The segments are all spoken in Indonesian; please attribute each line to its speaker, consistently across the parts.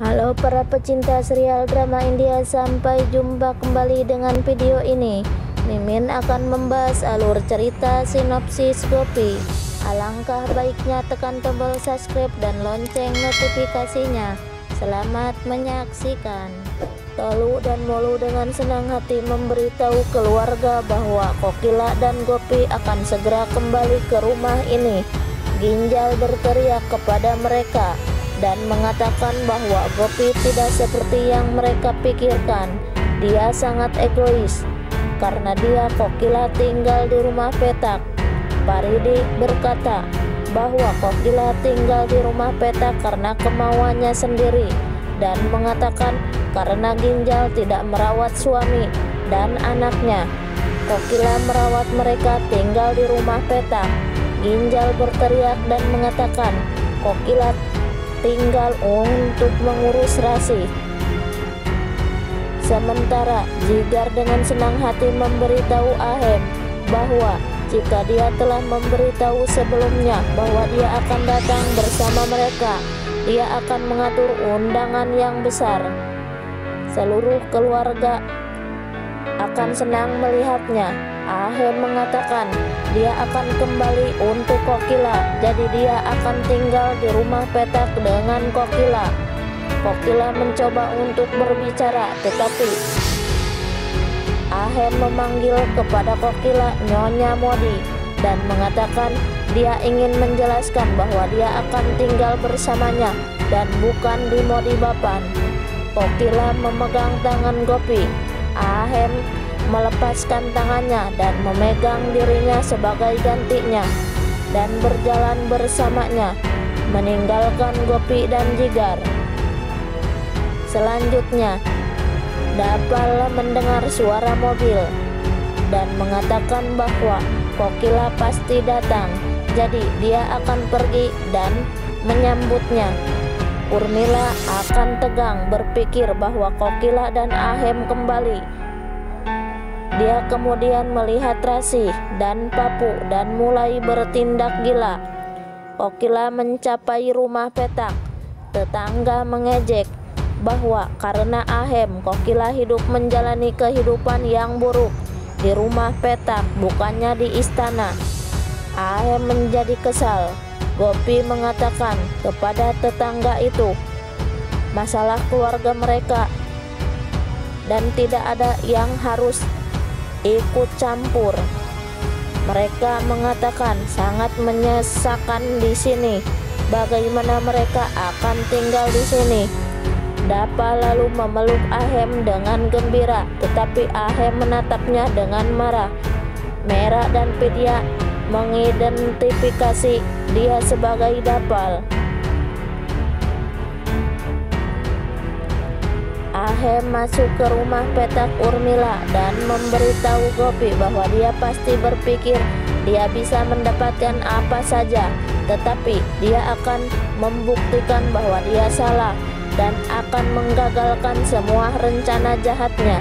Speaker 1: Halo para pecinta serial drama India, sampai jumpa kembali dengan video ini. Mimin akan membahas alur cerita sinopsis Gopi. Alangkah baiknya tekan tombol subscribe dan lonceng notifikasinya. Selamat menyaksikan. Tolu dan Molu dengan senang hati memberitahu keluarga bahwa Kokila dan Gopi akan segera kembali ke rumah ini. Ginjal berteriak kepada mereka dan mengatakan bahwa Gopi tidak seperti yang mereka pikirkan. Dia sangat egois karena dia Kokila tinggal di rumah petak. Paridi berkata bahwa Kokila tinggal di rumah petak karena kemauannya sendiri dan mengatakan karena Ginjal tidak merawat suami dan anaknya, Kokila merawat mereka tinggal di rumah petak. Ginjal berteriak dan mengatakan Kokila tinggal untuk mengurus Rasi. Sementara Jigar dengan senang hati memberitahu Ahem bahwa jika dia telah memberitahu sebelumnya bahwa dia akan datang bersama mereka, dia akan mengatur undangan yang besar. Seluruh keluarga akan senang melihatnya. Ahem mengatakan dia akan kembali untuk Kokila, jadi dia akan tinggal di rumah petak dengan Kokila. Kokila mencoba untuk berbicara, tetapi Ahem memanggil kepada Kokila Nyonya Modi dan mengatakan dia ingin menjelaskan bahwa dia akan tinggal bersamanya dan bukan di Modi Bapan. Kokila memegang tangan Gopi. Ahem melepaskan tangannya dan memegang dirinya sebagai gantinya dan berjalan bersamanya, meninggalkan Gopi dan Jigar. Selanjutnya Dapal mendengar suara mobil dan mengatakan bahwa Kokila pasti datang, jadi dia akan pergi dan menyambutnya. Urmila akan tegang berpikir bahwa Kokila dan Ahem kembali. Dia kemudian melihat Rasi dan Papu dan mulai bertindak gila. Kokila mencapai rumah petak. Tetangga mengejek bahwa karena Ahem, Kokila hidup menjalani kehidupan yang buruk di rumah petak, bukannya di istana. Ahem menjadi kesal. Gopi mengatakan kepada tetangga itu masalah keluarga mereka dan tidak ada yang harus ikut campur. Mereka mengatakan sangat menyesakan di sini. Bagaimana mereka akan tinggal di sini? Dapa lalu memeluk Ahem dengan gembira, tetapi Ahem menatapnya dengan marah. Mera dan Vidya mengidentifikasi dia sebagai Dapal. Ahem masuk ke rumah petak Urmila dan memberitahu Gopi bahwa dia pasti berpikir dia bisa mendapatkan apa saja, tetapi dia akan membuktikan bahwa dia salah dan akan menggagalkan semua rencana jahatnya.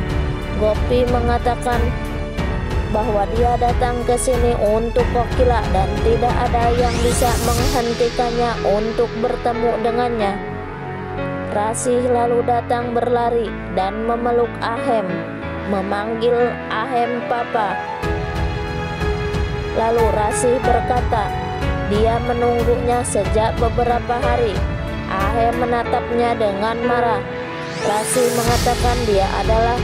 Speaker 1: Gopi mengatakan bahwa dia datang ke sini untuk Kokila dan tidak ada yang bisa menghentikannya untuk bertemu dengannya. Rasi lalu datang berlari dan memeluk Ahem, memanggil Ahem Papa. Lalu Rasi berkata dia menunggunya sejak beberapa hari. Ahem menatapnya dengan marah. Rasi mengatakan dia adalah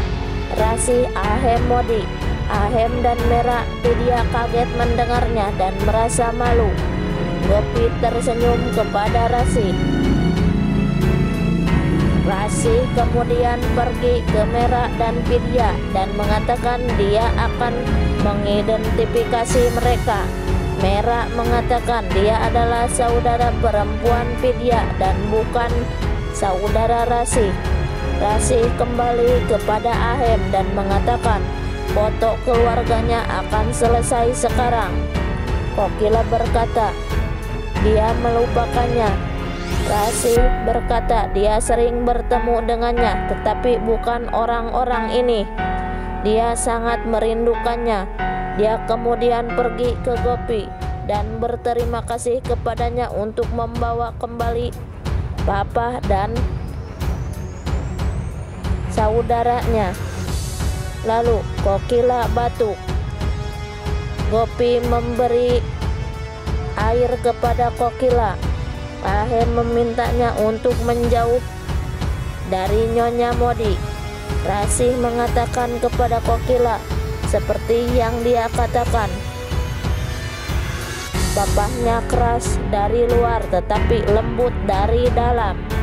Speaker 1: Rasi Ahem Modi. Ahem dan Mera Vidya kaget mendengarnya dan merasa malu. Gopi tersenyum kepada Rasi. Rasi kemudian pergi ke Mera dan Vidya dan mengatakan dia akan mengidentifikasi mereka. Mera mengatakan dia adalah saudara perempuan Vidya dan bukan saudara Rasi. Rasi kembali kepada Ahem dan mengatakan foto keluarganya akan selesai sekarang. Kokila berkata dia melupakannya. Rasi berkata dia sering bertemu dengannya, tetapi bukan orang-orang ini. Dia sangat merindukannya. Dia kemudian pergi ke Gopi dan berterima kasih kepadanya untuk membawa kembali Papa dan saudaranya. Lalu Kokila batuk. Gopi memberi air kepada Kokila. Ahen memintanya untuk menjauh dari Nyonya Modi. Rasih mengatakan kepada Kokila seperti yang dia katakan. Papahnya keras dari luar tetapi lembut dari dalam.